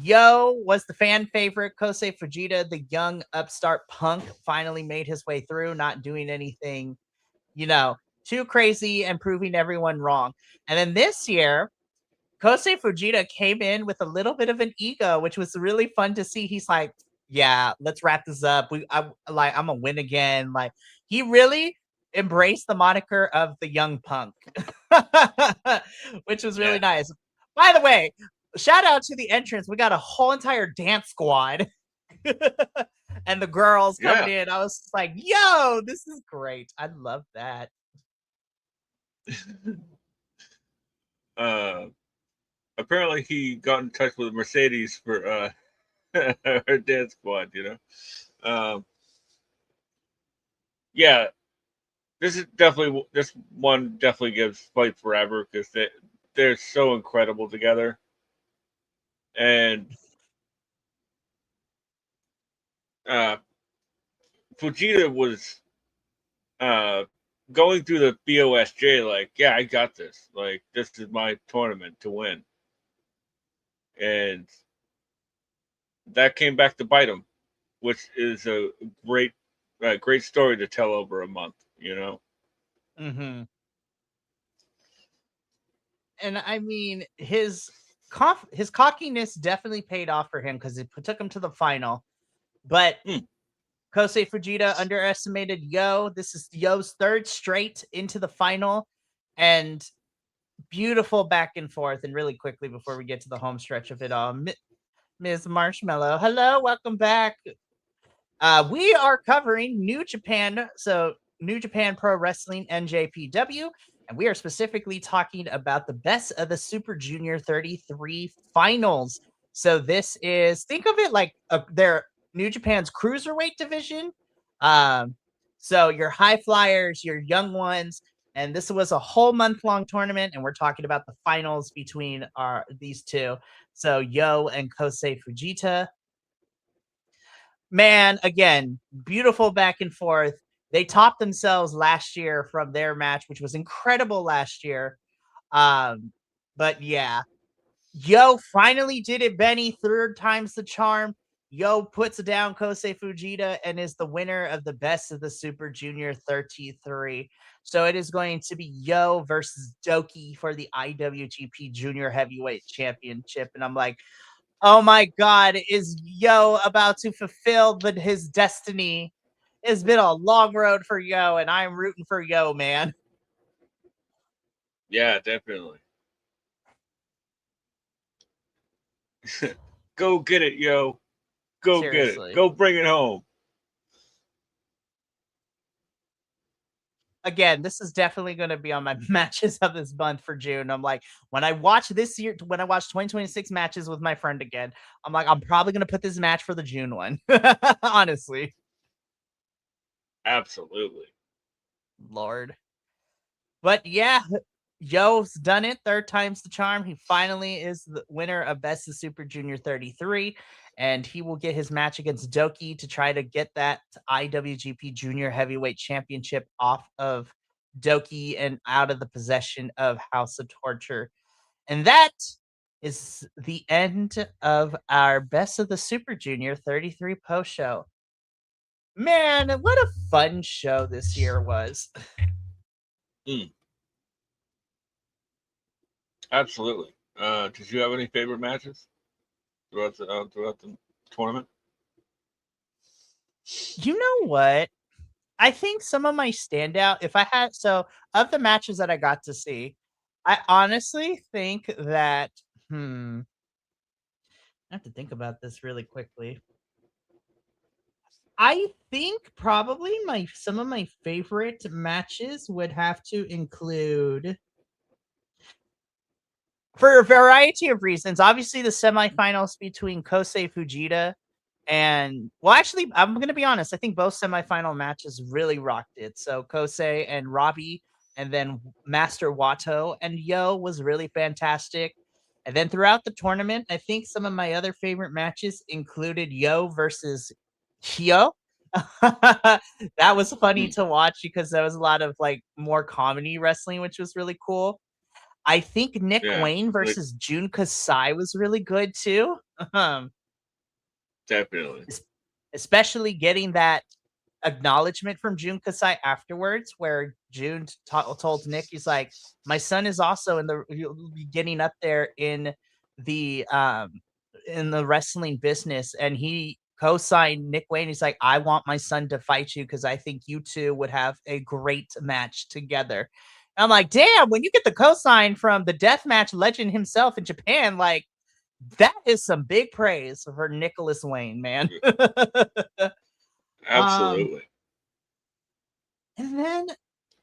Yo was the fan favorite. Kosei Fujita, the young upstart punk, finally made his way through, not doing anything, you know, too crazy and proving everyone wrong. And then this year, Kosei Fujita came in with a little bit of an ego, which was really fun to see. He's like, "Yeah, let's wrap this up. I'm gonna win again." Like he really embraced the moniker of the young punk, which was really Yeah, nice. By the way, shout out to the entrance. We got a whole entire dance squad, and the girls coming yeah. in. I was just like, "Yo, this is great. I love that." uh, Apparently he got in touch with Mercedes for her dance squad. Um, yeah, this one definitely gives fight forever because they're so incredible together, and uh, Fujita was uh, going through the BOSJ like, yeah, I got this. Like, this is my tournament to win, and that came back to bite him, which is a great story to tell over a month. Hmm. And I mean, his cockiness definitely paid off for him because it took him to the final. But Hmm. Kosei Fujita underestimated Yo. This is Yo's third straight into the final, and beautiful back and forth. And really quickly before we get to the home stretch of it all, Ms. Marshmallow, hello, welcome back. We are covering New Japan, so New Japan Pro Wrestling NJPW, and we are specifically talking about the Best of the Super Junior 33 finals. So this is, think of it like their New Japan's cruiserweight division. Um, so your high flyers, your young ones, and this was a whole month-long tournament, and we're talking about the finals between these two. So Yo and Kosei Fujita. Man, again, beautiful back and forth. They topped themselves last year from their match, which was incredible last year. Um, but yeah, Yo finally did it, Benny. Third time's the charm. Yo puts down Kosei Fujita and is the winner of the Best of the Super Junior 33. So it is going to be Yo versus Doki for the IWGP Junior Heavyweight Championship. And I'm like, oh my God, is Yo about to fulfill his destiny? It's been a long road for Yo, and I'm rooting for Yo, man. Yeah, definitely. Go get it, yo. Go get it. Seriously. Go bring it home. Again, this is definitely going to be on my matches of this month for June. I'm like, when I watch 2026 matches with my friend again, I'm like, I'm probably going to put this match for the June one. Honestly. Absolutely. Lord. But yeah, Yo's done it. Third time's the charm. He finally is the winner of Best of Super Junior 33, and he will get his match against Doki to try to get that IWGP Junior Heavyweight Championship off of Doki and out of the possession of House of Torture. And that is the end of our Best of the Super Junior 33 post show. Man, what a fun show this year was. Absolutely. Did you have any favorite matches throughout the tournament? You know what? I think some of my standout, if I had, so of the matches that I got to see, I honestly think that, I have to think about this really quickly. I think probably some of my favorite matches would have to include, for a variety of reasons, obviously the semifinals between Kosei Fujita and, well, actually, I'm going to be honest. I think both semifinal matches really rocked it. So Kosei and Robbie, and then Master Wato and Yo was really fantastic. And then throughout the tournament, I think some of my other favorite matches included Yo versus Hyo. That was funny to watch because there was a lot of like more comedy wrestling, which was really cool. I think Nick Wayne versus Jun Kasai was really good too. Definitely. Especially getting that acknowledgement from Jun Kasai afterwards, where Jun told Nick, he's like, my son is also getting up there in the wrestling business, and he co-signed Nick Wayne. He's like, I want my son to fight you because I think you two would have a great match together. And I'm like, damn, when you get the co-sign from the deathmatch legend himself in Japan, like, that is some big praise for Nicholas Wayne, man. Absolutely. And then,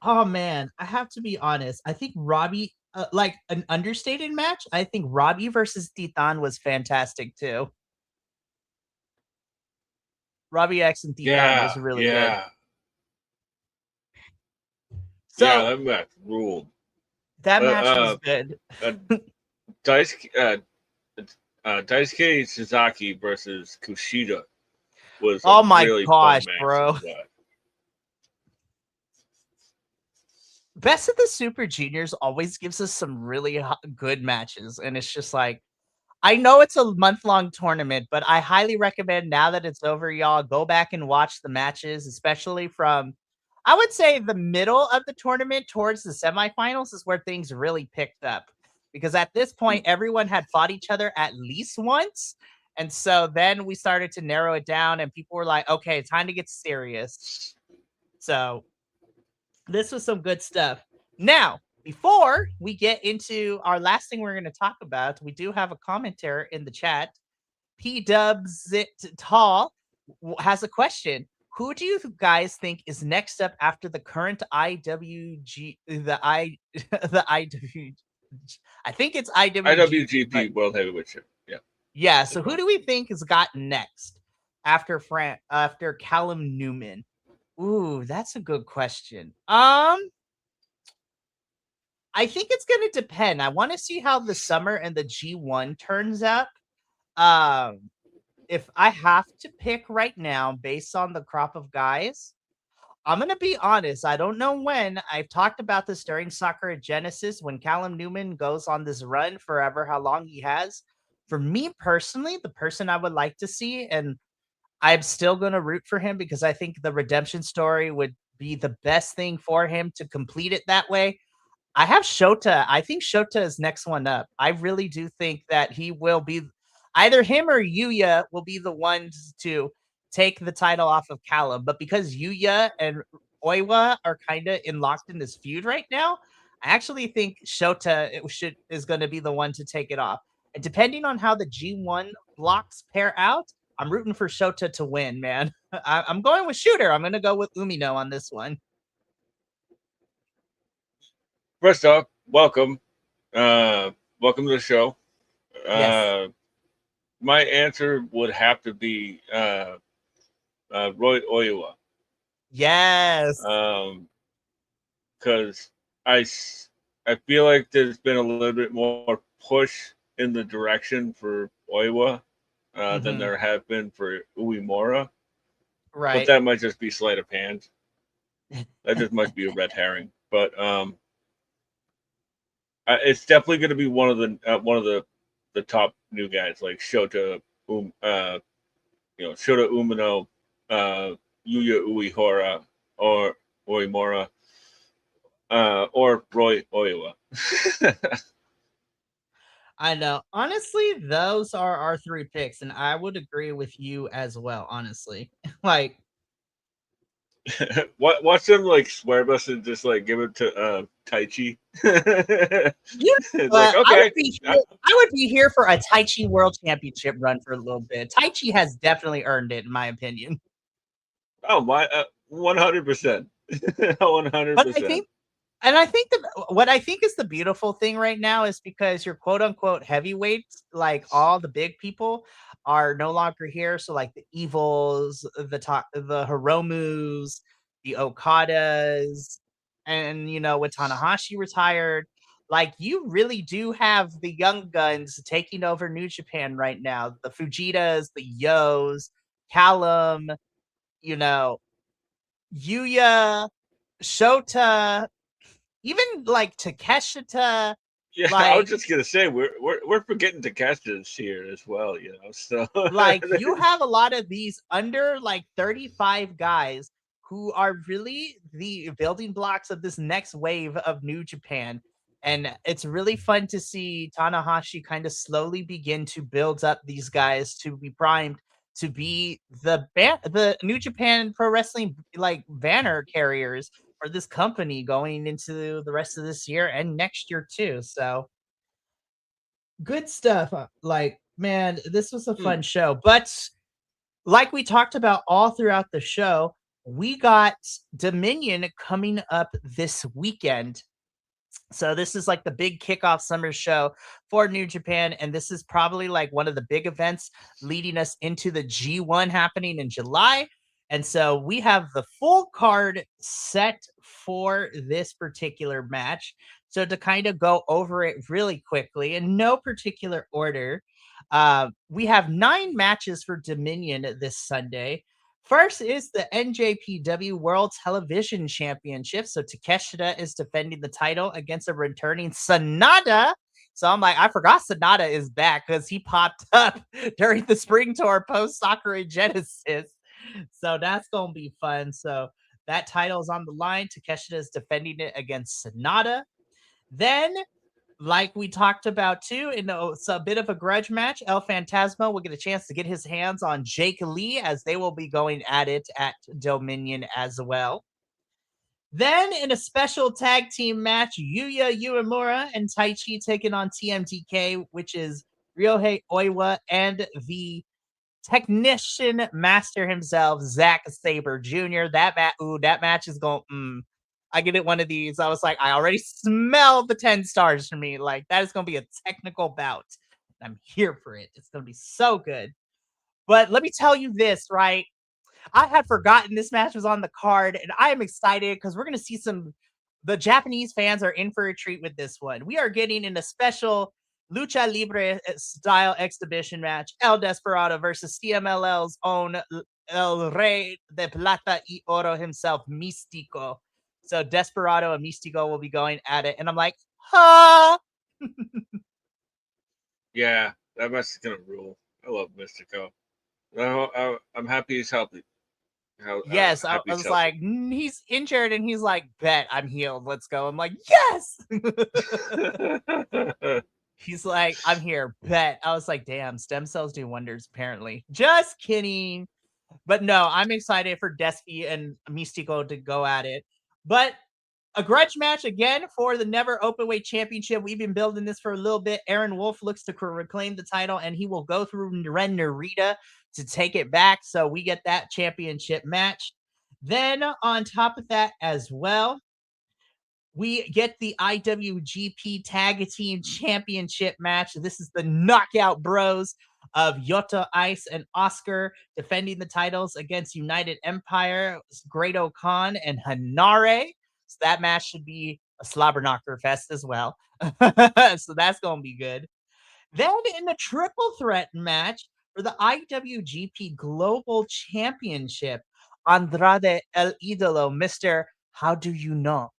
oh man, I have to be honest. I think Robbie, like an understated match, I think Robbie versus Titan was fantastic too. Robbie X and Titan was really good. So, that match ruled. That match was good. Daisuke Suzuki versus Kushida was oh my really gosh, fun match bro. Best of the Super Juniors always gives us some really good matches, and it's just like, I know it's a month-long tournament, but I highly recommend, now that it's over, y'all, go back and watch the matches, especially from, I would say, the middle of the tournament towards the semifinals is where things really picked up. Because at this point, everyone had fought each other at least once. And so then we started to narrow it down, and people were like, okay, time to get serious. So this was some good stuff. Now, before we get into our last thing we're going to talk about, we do have a commenter in the chat. P Dubs It Tall has a question. Who do you guys think is next up after the current IWG, the IWG? I think it's IWGP World Heavyweight Championship. Yeah. Yeah. So who do we think has got next after Callum Newman? Ooh, that's a good question. I think it's going to depend. I want to see how the summer and the G1 turns out. If I have to pick right now based on the crop of guys, I'm going to be honest. I don't know when. I've talked about this during Soccer at Genesis when Callum Newman goes on this run forever, how long he has. For me personally, the person I would like to see, and I'm still going to root for him because I think the redemption story would be the best thing for him to complete it that way. I have Shota. I think Shota is next one up. I really do think that he will be, either him or Yuya will be the ones to take the title off of Callum. But because Yuya and Oiwa are kind of locked in this feud right now, I actually think Shota is going to be the one to take it off. And depending on how the G1 blocks pair out, I'm rooting for Shota to win, man. I'm going with Shooter. I'm going to go with Umino on this one. First off, welcome. Welcome to the show. Yes. My answer would have to be Roy Oiwa. Yes. because I feel like there's been a little bit more push in the direction for Oiwa than Mm-hmm. there have been for Uemura, but Right. that might just be sleight of hand. That just might be a red herring. But it's definitely going to be one of the top new guys like Shota Umino, Yuya Uehara, or Oimura, or Roy Oiwa. I know. Honestly, those are our three picks, and I would agree with you as well. Honestly, like Watch them like swear us and just like give it to Taichi. you, It's like I okay, would be here. I would be here for a Tai Chi World Championship run for a little bit. Tai Chi has definitely earned it, in my opinion. oh my, 100%, 100%. But I think And I think that what I think is the beautiful thing right now is because your quote unquote heavyweights, like all the big people, are no longer here. So like the evils, the Hiromus, the Okadas, and with Tanahashi retired, like you really do have the young guns taking over New Japan right now. The Fujitas, the Yos, Callum, you know, Yuya, Shota, even like Takeshita, Yeah, I was like just gonna say we're forgetting Takeshita's here as well, you know. So you have a lot of these under like 35 guys who are really the building blocks of this next wave of New Japan. And it's really fun to see Tanahashi kind of slowly begin to build up these guys to be primed to be the New Japan Pro Wrestling like banner carriers for this company going into the rest of this year and next year too. So good stuff. Like, man, this was a hmm, fun show. But like we talked about all throughout the show, we got Dominion coming up this weekend. So this is like the big kickoff summer show for New Japan, and this is probably like one of the big events leading us into the G1 happening in July. And so we have the full card set for this particular match. So to kind of go over it really quickly in no particular order, we have 9 matches for Dominion this Sunday. First is the NJPW World Television Championship. So Takeshita is defending the title against a returning Sanada. So I'm like, I forgot Sanada is back because he popped up during the spring tour post Sakura Genesis. So that's going to be fun. So that title is on the line. Takeshita is defending it against Sanada. Then like we talked about too, it's a bit of a grudge match. El Phantasmo will get a chance to get his hands on Jake Lee as they will be going at it at Dominion as well. Then in a special tag team match, Yuya Uemura and Taichi taking on TMTK, which is Ryohei Oiwa and the technician master himself, Zack Sabre Jr. That match is going. I get it. One of these. I was like, I already smell the 10 stars for me. Like that is going to be a technical bout. I'm here for it. It's going to be so good. But let me tell you this, right? I had forgotten this match was on the card, and I am excited because we're going to see some. The Japanese fans are in for a treat with this one. We are getting in a special Lucha Libre style exhibition match El Desperado versus CMLL's own El Rey de Plata y Oro himself, Místico. So Desperado and Místico will be going at it, and I'm like, huh? yeah, that match is gonna rule. I love Mystico. I'm happy he's healthy. How Yes, I happy he's was healthy. like, he's injured, and he's like, bet I'm healed. Let's go. I'm like, yes. He's like, I'm here, bet. I was like, damn, stem cells do wonders, apparently. Just kidding. But no, I'm excited for Despy and Mystico to go at it. But a grudge match again for the Never Openweight Championship. We've been building this for a little bit. Aaron Wolf looks to reclaim the title, and he will go through Ren Narita to take it back. So we get that championship match. Then on top of that as well, we get the IWGP Tag Team Championship match. This is the Knockout Bros of Yota Ice and Oscar defending the titles against United Empire, Great Khan, and Hanare. So that match should be a slobber knocker fest as well. So that's going to be good. Then in the triple threat match for the IWGP Global Championship, Andrade El Idolo, Mr. How Do You Know,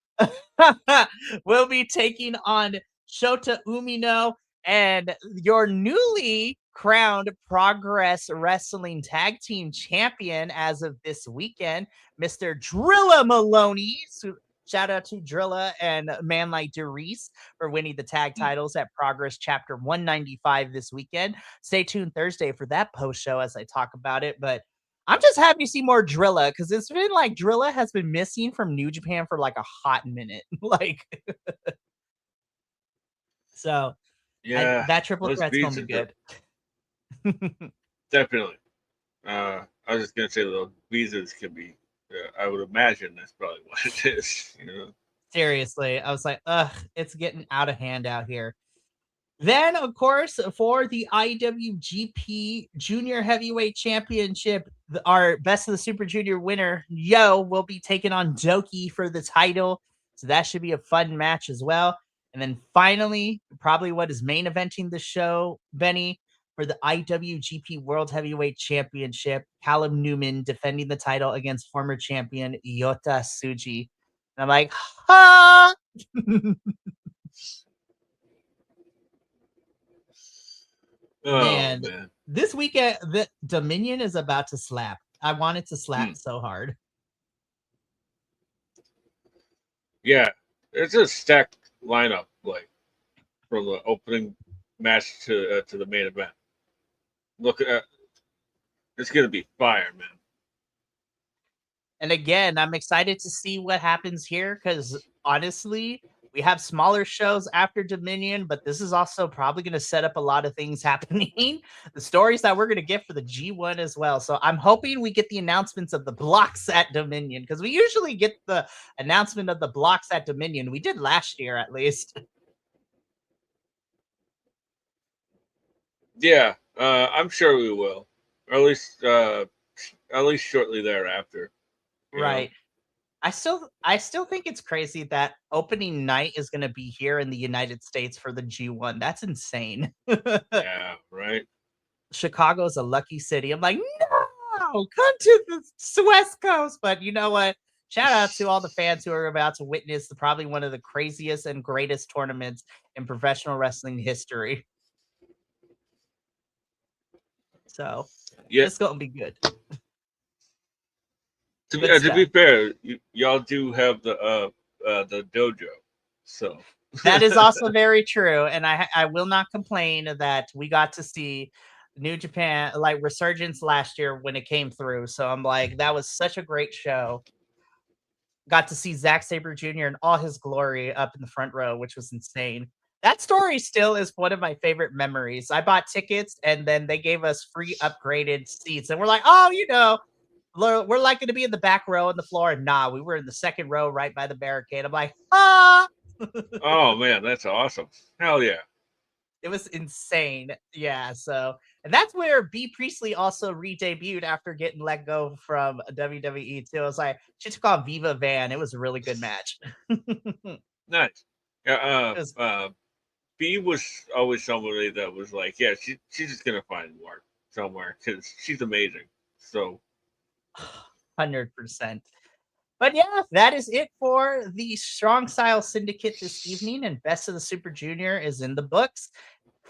will be taking on Shota Umino and your newly crowned Progress Wrestling Tag Team Champion as of this weekend, Mr. Drilla Maloney. So shout out to Drilla and a man like Derice for winning the tag titles at Progress Chapter 195 this weekend. Stay tuned Thursday for that post show as I talk about it. But I'm just happy to see more Drilla because it's been like Drilla has been missing from New Japan for like a hot minute. Like, so Yeah, that triple those threat's gonna beats be are good. definitely. I was just gonna say those visas could be. I would imagine that's probably what it is. You know. Seriously, I was like, ugh, it's getting out of hand out here. Then, of course, for the IWGP Junior Heavyweight Championship, our Best of the Super Junior winner, Yo, will be taking on Doki for the title. So that should be a fun match as well. And then finally, probably what is main eventing the show, Benny, for the IWGP World Heavyweight Championship, Callum Newman defending the title against former champion Yota Tsuji. And I'm like, ha! Oh Man, man. this weekend the Dominion is about to slap. I want it to slap so hard. Yeah, it's a stacked lineup, like from the opening match to the main event. Look at it's gonna be fire, man. And again, I'm excited to see what happens here because honestly, we have smaller shows after Dominion, but this is also probably going to set up a lot of things happening. The stories that we're going to get for the G1 as well. So I'm hoping we get the announcements of the blocks at Dominion because we usually get the announcement of the blocks at Dominion. We did last year at least. Yeah, I'm sure we will, or at least shortly thereafter. You know? Right. I still think it's crazy that opening night is going to be here in the United States for the G1. That's insane. Yeah, right. Chicago's a lucky city. I'm like, no, come to the West Coast. But you know what? Shout out to all the fans who are about to witness probably one of the craziest and greatest tournaments in professional wrestling history. So Yeah. it's gonna be good. To be fair, y'all do have the dojo, so that is also very true, and I will not complain that we got to see New Japan like Resurgence last year when it came through. So I'm like, that was such a great show. Got to see Zack Sabre Jr. in all his glory up in the front row, which was insane. That story still is one of my favorite memories. I bought tickets and then they gave us free upgraded seats, and we're like, oh, you know, we're like going to be in the back row on the floor. And nah, we were in the second row right by the barricade. I'm like, ah. Oh man, that's awesome. Hell yeah. It was insane. Yeah. So, and that's where B Priestley also re-debuted after getting let go from WWE too. I was like, she took on Viva Van. It was a really good match. Nice. Yeah. Was, B was always somebody that was like, yeah, she's just gonna find work somewhere because she's amazing. So 100%. But yeah, that is it for the Strong Style Syndicate this evening, and Best of the Super Junior is in the books.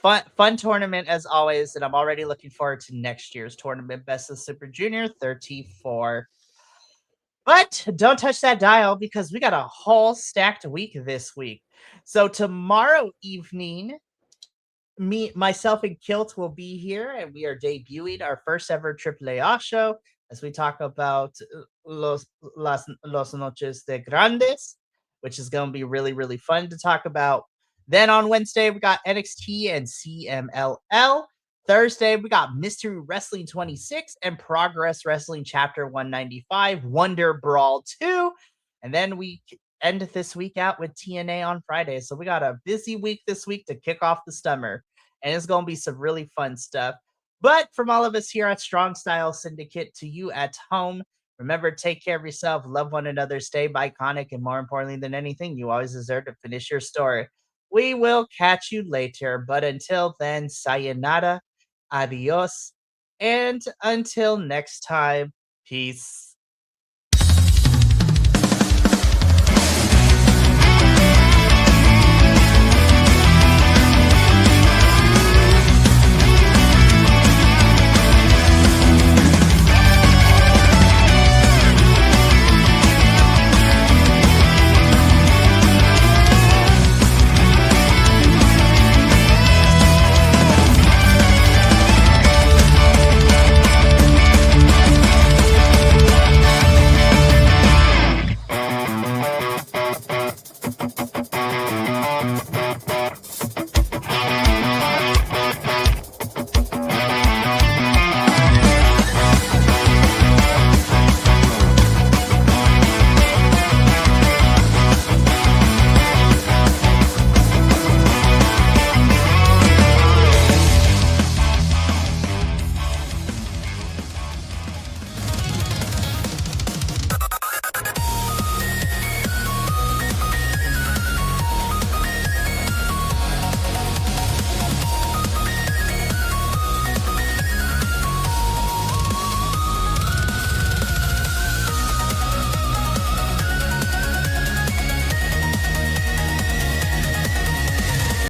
Fun tournament as always, and I'm already looking forward to next year's tournament, Best of the Super Junior 34. But don't touch that dial because we got a whole stacked week this week. So tomorrow evening, myself, and Kilt will be here, and we are debuting our first ever AAA show as we talk about Los Noches de Grandes, which is going to be really, really fun to talk about. Then on Wednesday, we got NXT and CMLL. Thursday, we got Mystery Wrestling 26 and Progress Wrestling Chapter 195, Wonder Brawl 2. And then we end this week out with TNA on Friday. So we got a busy week this week to kick off the summer. And it's going to be some really fun stuff. But from all of us here at Strong Style Syndicate to you at home, Remember, take care of yourself, love one another, stay iconic, and more importantly than anything, you always deserve to finish your story. We will catch you later, but until then, sayonara, adios, and until next time, peace.